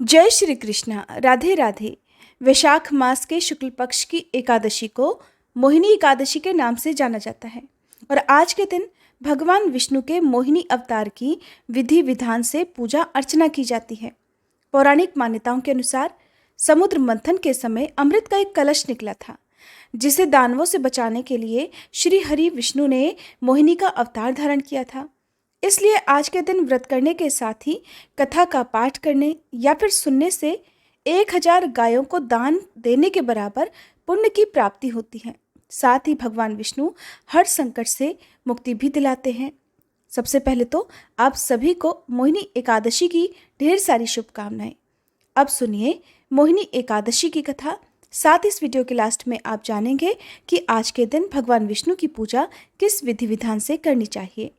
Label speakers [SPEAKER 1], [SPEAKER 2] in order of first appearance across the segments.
[SPEAKER 1] जय श्री कृष्णा। राधे राधे। वैशाख मास के शुक्ल पक्ष की एकादशी को मोहिनी एकादशी के नाम से जाना जाता है और आज के दिन भगवान विष्णु के मोहिनी अवतार की विधि विधान से पूजा अर्चना की जाती है। पौराणिक मान्यताओं के अनुसार समुद्र मंथन के समय अमृत का एक कलश निकला था, जिसे दानवों से बचाने के लिए श्री हरि विष्णु ने मोहिनी का अवतार धारण किया था। इसलिए आज के दिन व्रत करने के साथ ही कथा का पाठ करने या फिर सुनने से 1000 गायों को दान देने के बराबर पुण्य की प्राप्ति होती है। साथ ही भगवान विष्णु हर संकट से मुक्ति भी दिलाते हैं। सबसे पहले तो आप सभी को मोहिनी एकादशी की ढेर सारी शुभकामनाएं। अब सुनिए मोहिनी एकादशी की कथा। साथ इस वीडियो के लास्ट में आप जानेंगे कि आज के दिन भगवान विष्णु की पूजा किस विधि विधान से करनी चाहिए।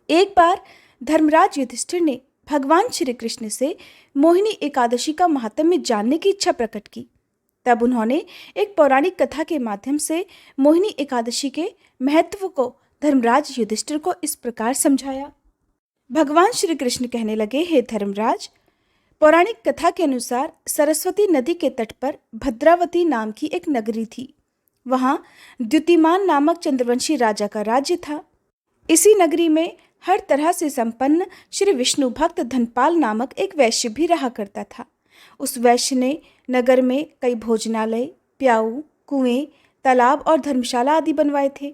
[SPEAKER 1] एक बार धर्मराज युधिष्ठिर ने भगवान श्री कृष्ण से मोहिनी एकादशी का महात्म्य जानने की इच्छा प्रकट की। तब उन्होंने एक पौराणिक कथा के माध्यम से मोहिनी एकादशी के महत्व को धर्मराज युधिष्ठिर को इस प्रकार समझाया। भगवान श्री कृष्ण कहने लगे, हे धर्मराज, पौराणिक कथा के अनुसार सरस्वती नदी के तट पर भद्रावती नाम की एक नगरी थी। वहां द्युतिमान नामक चंद्रवंशी राजा का राज्य था। इसी नगरी में हर तरह से संपन्न श्री विष्णु भक्त धनपाल नामक एक वैश्य भी रहा करता था। उस वैश्य ने नगर में कई भोजनालय, प्याऊ, कुएं, तालाब और धर्मशाला आदि बनवाए थे।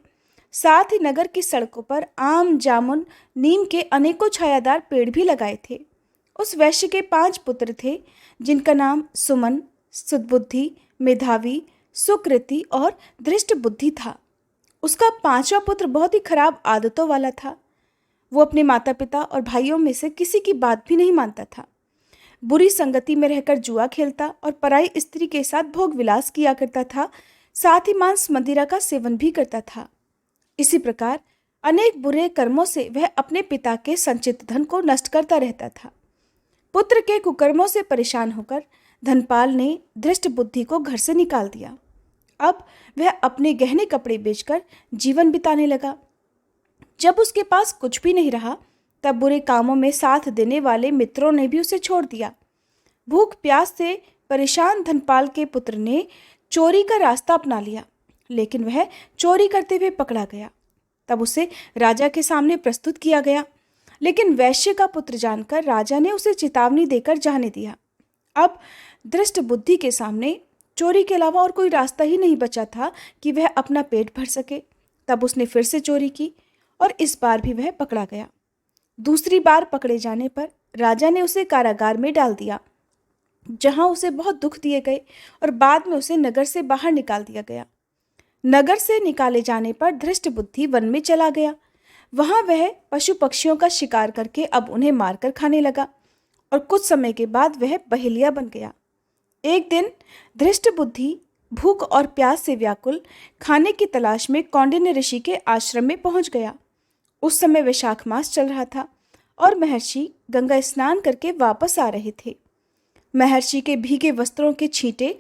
[SPEAKER 1] साथ ही नगर की सड़कों पर आम, जामुन, नीम के अनेकों छायादार पेड़ भी लगाए थे। उस वैश्य के 5 पुत्र थे, जिनका नाम सुमन, सुदबुद्धि, मेधावी, सुकृति और धृष्ट बुद्धि था। उसका 5वां पुत्र बहुत ही खराब आदतों वाला था। वो अपने माता पिता और भाइयों में से किसी की बात भी नहीं मानता था। बुरी संगति में रहकर जुआ खेलता और पराई स्त्री के साथ भोग विलास किया करता था। साथ ही मांस मदिरा का सेवन भी करता था। इसी प्रकार अनेक बुरे कर्मों से वह अपने पिता के संचित धन को नष्ट करता रहता था। पुत्र के कुकर्मों से परेशान होकर धनपाल ने धृष्ट बुद्धि को घर से निकाल दिया। अब वह अपने गहने कपड़े बेचकर जीवन बिताने लगा। जब उसके पास कुछ भी नहीं रहा, तब बुरे कामों में साथ देने वाले मित्रों ने भी उसे छोड़ दिया। भूख प्यास से परेशान धनपाल के पुत्र ने चोरी का रास्ता अपना लिया, लेकिन वह चोरी करते हुए पकड़ा गया। तब उसे राजा के सामने प्रस्तुत किया गया, लेकिन वैश्य का पुत्र जानकर राजा ने उसे चेतावनी देकर जाने दिया। अब धृष्ट बुद्धि के सामने चोरी के अलावा और कोई रास्ता ही नहीं बचा था कि वह अपना पेट भर सके। तब उसने फिर से चोरी की और इस बार भी वह पकड़ा गया। दूसरी बार पकड़े जाने पर राजा ने उसे कारागार में डाल दिया, जहां उसे बहुत दुख दिए गए और बाद में उसे नगर से बाहर निकाल दिया गया। नगर से निकाले जाने पर धृष्ट बुद्धि वन में चला गया। वहां वह पशु पक्षियों का शिकार करके अब उन्हें मारकर खाने लगा और कुछ समय के बाद वह बहेलिया बन गया। एक दिन धृष्ट बुद्धि भूख और प्यास से व्याकुल खाने की तलाश में कौंडिन्य ऋषि के आश्रम में पहुंच गया। उस समय वैशाख मास चल रहा था और महर्षि गंगा स्नान करके वापस आ रहे थे। महर्षि के भीगे वस्त्रों के छींटे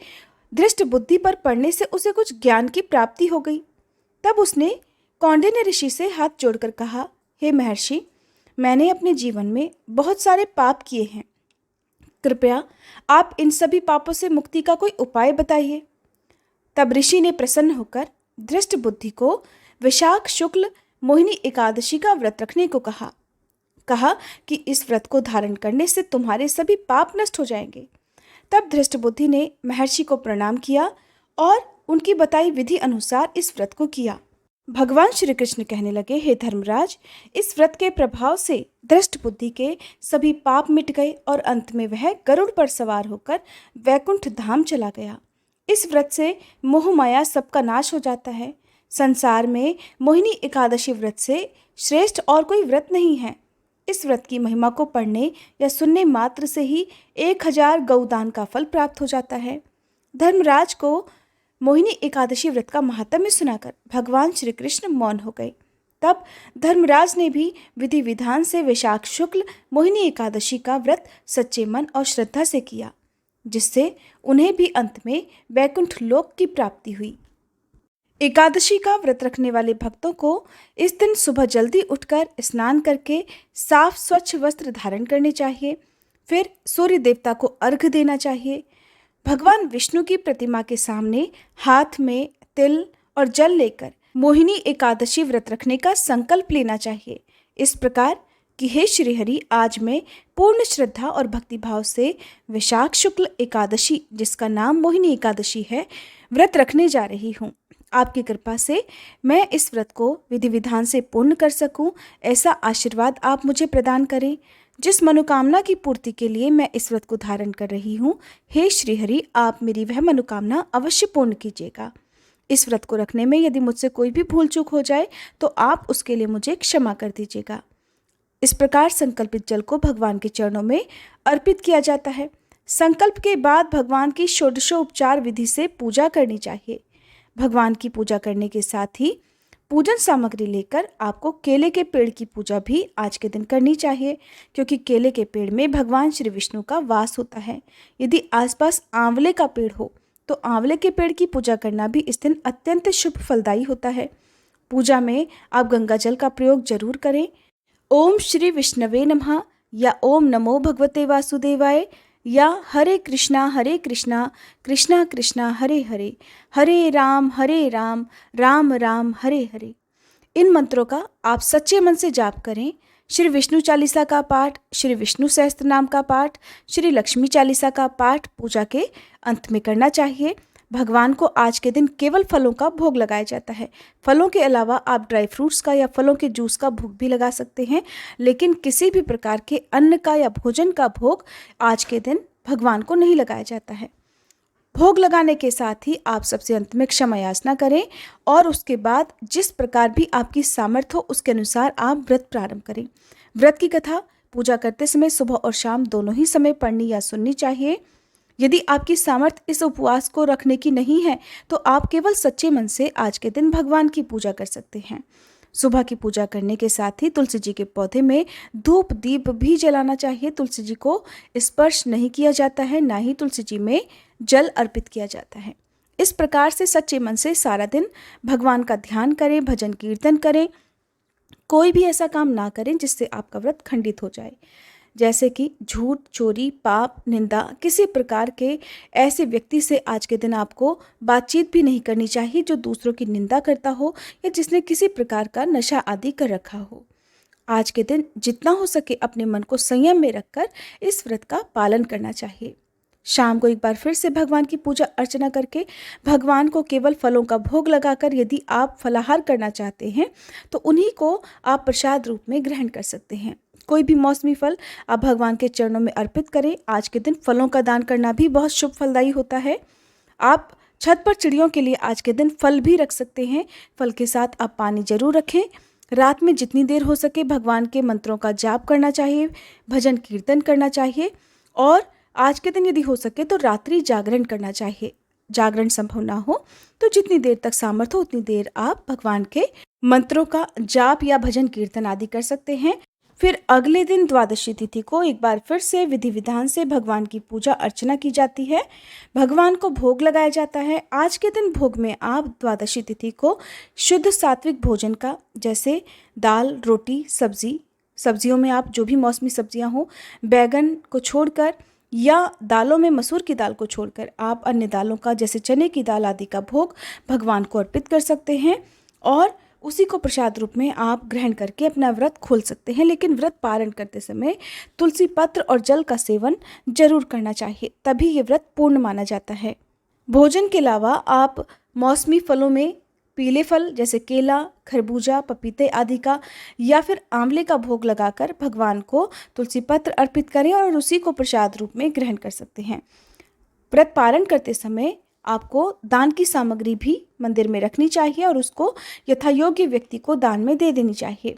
[SPEAKER 1] धृष्ट बुद्धि पर पड़ने से उसे कुछ ज्ञान की प्राप्ति हो गई। तब उसने कौंडिन्य ऋषि से हाथ जोड़कर कहा, हे महर्षि, मैंने अपने जीवन में बहुत सारे पाप किए हैं। कृपया आप इन सभी पापों से मुक्ति का कोई उपाय बताइए। तब ऋषि ने प्रसन्न होकर धृष्ट बुद्धि को वैशाख शुक्ल मोहिनी एकादशी का व्रत रखने को कहा कि इस व्रत को धारण करने से तुम्हारे सभी पाप नष्ट हो जाएंगे। तब धृष्ट बुद्धि ने महर्षि को प्रणाम किया और उनकी बताई विधि अनुसार इस व्रत को किया। भगवान श्री कृष्ण कहने लगे, हे धर्मराज, इस व्रत के प्रभाव से धृष्ट बुद्धि के सभी पाप मिट गए और अंत में वह गरुड़ पर सवार होकर वैकुंठ धाम चला गया। इस व्रत से मोह माया सबका नाश हो जाता है। संसार में मोहिनी एकादशी व्रत से श्रेष्ठ और कोई व्रत नहीं है। इस व्रत की महिमा को पढ़ने या सुनने मात्र से ही 1000 गौदान का फल प्राप्त हो जाता है। धर्मराज को मोहिनी एकादशी व्रत का महात्म्य सुनाकर भगवान श्री कृष्ण मौन हो गए। तब धर्मराज ने भी विधि विधान से वैशाख शुक्ल मोहिनी एकादशी का व्रत सच्चे मन और श्रद्धा से किया, जिससे उन्हें भी अंत में वैकुंठ लोक की प्राप्ति हुई। एकादशी का व्रत रखने वाले भक्तों को इस दिन सुबह जल्दी उठकर स्नान करके साफ स्वच्छ वस्त्र धारण करने चाहिए। फिर सूर्य देवता को अर्घ्य देना चाहिए। भगवान विष्णु की प्रतिमा के सामने हाथ में तिल और जल लेकर मोहिनी एकादशी व्रत रखने का संकल्प लेना चाहिए। इस प्रकार कि हे श्रीहरि, आज मैं पूर्ण श्रद्धा और भक्तिभाव से वैशाख शुक्ल एकादशी, जिसका नाम मोहिनी एकादशी है, व्रत रखने जा रही हूँ। आपकी कृपा से मैं इस व्रत को विधि विधान से पूर्ण कर सकूं, ऐसा आशीर्वाद आप मुझे प्रदान करें। जिस मनोकामना की पूर्ति के लिए मैं इस व्रत को धारण कर रही हूँ, हे श्रीहरि, आप मेरी वह मनोकामना अवश्य पूर्ण कीजिएगा। इस व्रत को रखने में यदि मुझसे कोई भी भूल चूक हो जाए तो आप उसके लिए मुझे क्षमा कर दीजिएगा। इस प्रकार संकल्पित जल को भगवान के चरणों में अर्पित किया जाता है। संकल्प के बाद भगवान की षोडशोपचार विधि से पूजा करनी चाहिए। भगवान की पूजा करने के साथ ही पूजन सामग्री लेकर आपको केले के पेड़ की पूजा भी आज के दिन करनी चाहिए, क्योंकि केले के पेड़ में भगवान श्री विष्णु का वास होता है। यदि आसपास आंवले का पेड़ हो तो आंवले के पेड़ की पूजा करना भी इस दिन अत्यंत शुभ फलदायी होता है। पूजा में आप गंगा जल का प्रयोग जरूर करें। ओम श्री विष्णवे नमः या ओम नमो भगवते वासुदेवाय या हरे कृष्णा कृष्णा कृष्णा हरे हरे, हरे राम राम राम हरे हरे। इन मंत्रों का आप सच्चे मन से जाप करें। श्री विष्णु चालीसा का पाठ, श्री विष्णु सहस्त्र नाम का पाठ, श्री लक्ष्मी चालीसा का पाठ पूजा के अंत में करना चाहिए। भगवान को आज के दिन केवल फलों का भोग लगाया जाता है। फलों के अलावा आप ड्राई फ्रूट्स का या फलों के जूस का भोग भी लगा सकते हैं, लेकिन किसी भी प्रकार के अन्न का या भोजन का भोग आज के दिन भगवान को नहीं लगाया जाता है। भोग लगाने के साथ ही आप सबसे अंत में क्षमा याचना करें और उसके बाद जिस प्रकार भी आपकी सामर्थ्य हो उसके अनुसार आप व्रत प्रारंभ करें। व्रत की कथा पूजा करते समय सुबह और शाम दोनों ही समय पढ़नी या सुननी चाहिए। यदि आपकी सामर्थ्य इस उपवास को रखने की नहीं है तो आप केवल सच्चे मन से आज के दिन भगवान की पूजा कर सकते हैं। सुबह की पूजा करने के साथ ही तुलसी जी के पौधे में धूप दीप भी जलाना चाहिए। तुलसी जी को स्पर्श नहीं किया जाता है, ना ही तुलसी जी में जल अर्पित किया जाता है। इस प्रकार से सच्चे मन से सारा दिन भगवान का ध्यान करें, भजन कीर्तन करें। कोई भी ऐसा काम ना करें जिससे आपका व्रत खंडित हो जाए, जैसे कि झूठ, चोरी, पाप, निंदा। किसी प्रकार के ऐसे व्यक्ति से आज के दिन आपको बातचीत भी नहीं करनी चाहिए जो दूसरों की निंदा करता हो या जिसने किसी प्रकार का नशा आदि कर रखा हो। आज के दिन जितना हो सके अपने मन को संयम में रखकर इस व्रत का पालन करना चाहिए। शाम को एक बार फिर से भगवान की पूजा अर्चना करके भगवान को केवल फलों का भोग लगाकर यदि आप फलाहार करना चाहते हैं तो उन्हीं को आप प्रसाद रूप में ग्रहण कर सकते हैं। कोई भी मौसमी फल आप भगवान के चरणों में अर्पित करें। आज के दिन फलों का दान करना भी बहुत शुभ फलदायी होता है। आप छत पर चिड़ियों के लिए आज के दिन फल भी रख सकते हैं। फल के साथ आप पानी जरूर रखें। रात में जितनी देर हो सके भगवान के मंत्रों का जाप करना चाहिए, भजन कीर्तन करना चाहिए और आज के दिन यदि हो सके तो रात्रि जागरण करना चाहिए। जागरण संभव ना हो तो जितनी देर तक सामर्थ्य हो उतनी देर आप भगवान के मंत्रों का जाप या भजन कीर्तन आदि कर सकते हैं। फिर अगले दिन द्वादशी तिथि को एक बार फिर से विधि विधान से भगवान की पूजा अर्चना की जाती है। भगवान को भोग लगाया जाता है। आज के दिन भोग में आप द्वादशी तिथि को शुद्ध सात्विक भोजन का, जैसे दाल, रोटी, सब्जियों में आप जो भी मौसमी सब्जियां हो, बैगन को छोड़कर या दालों में मसूर की दाल को छोड़कर आप अन्य दालों का, जैसे चने की दाल आदि का भोग भगवान को अर्पित कर सकते हैं और उसी को प्रसाद रूप में आप ग्रहण करके अपना व्रत खोल सकते हैं। लेकिन व्रत पारण करते समय तुलसी पत्र और जल का सेवन जरूर करना चाहिए, तभी ये व्रत पूर्ण माना जाता है। भोजन के अलावा आप मौसमी फलों में पीले फल जैसे केला, खरबूजा, पपीते आदि का या फिर आंवले का भोग लगाकर भगवान को तुलसी पत्र अर्पित करें और उसी को प्रसाद रूप में ग्रहण कर सकते हैं। व्रत पारण करते समय आपको दान की सामग्री भी मंदिर में रखनी चाहिए और उसको यथायोग्य व्यक्ति को दान में दे देनी चाहिए।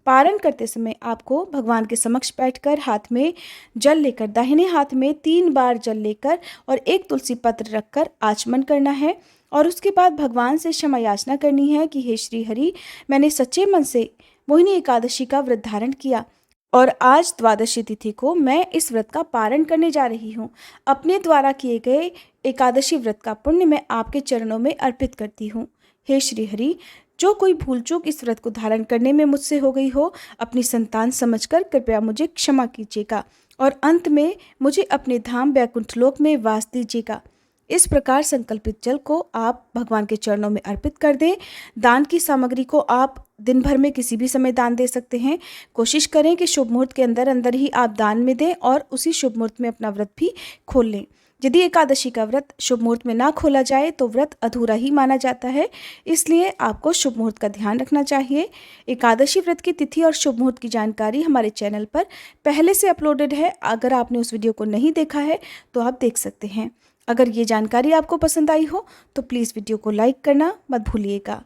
[SPEAKER 1] पारण करते समय आपको भगवान के समक्ष बैठकर हाथ में जल लेकर, दाहिने हाथ में 3 बार जल लेकर और एक तुलसी पत्र रखकर आचमन करना है और उसके बाद भगवान से क्षमा याचना करनी है कि हे श्री हरि, मैंने सच्चे मन से मोहिनी एकादशी का व्रत धारण किया और आज द्वादशी तिथि को मैं इस व्रत का पारण करने जा रही हूँ। अपने द्वारा किए गए एकादशी व्रत का पुण्य मैं आपके चरणों में अर्पित करती हूँ। हे श्री हरि, जो कोई भूल चूक इस व्रत को धारण करने में मुझसे हो गई हो, अपनी संतान समझकर कृपया मुझे क्षमा कीजिएगा और अंत में मुझे अपने धाम बैकुंठ लोक में वास दीजिएगा। इस प्रकार संकल्पित जल को आप भगवान के चरणों में अर्पित कर दें। दान की सामग्री को आप दिन भर में किसी भी समय दान दे सकते हैं। कोशिश करें कि शुभ मुहूर्त के अंदर अंदर ही आप दान में दें और उसी शुभ मुहूर्त में अपना व्रत भी खोल लें। यदि एकादशी का व्रत शुभ मुहूर्त में ना खोला जाए तो व्रत अधूरा ही माना जाता है, इसलिए आपको शुभ मुहूर्त का ध्यान रखना चाहिए। एकादशी व्रत की तिथि और शुभ मुहूर्त की जानकारी हमारे चैनल पर पहले से अपलोडेड है। अगर आपने उस वीडियो को नहीं देखा है तो आप देख सकते हैं। अगर ये जानकारी आपको पसंद आई हो तो प्लीज़ वीडियो को लाइक करना मत भूलिएगा।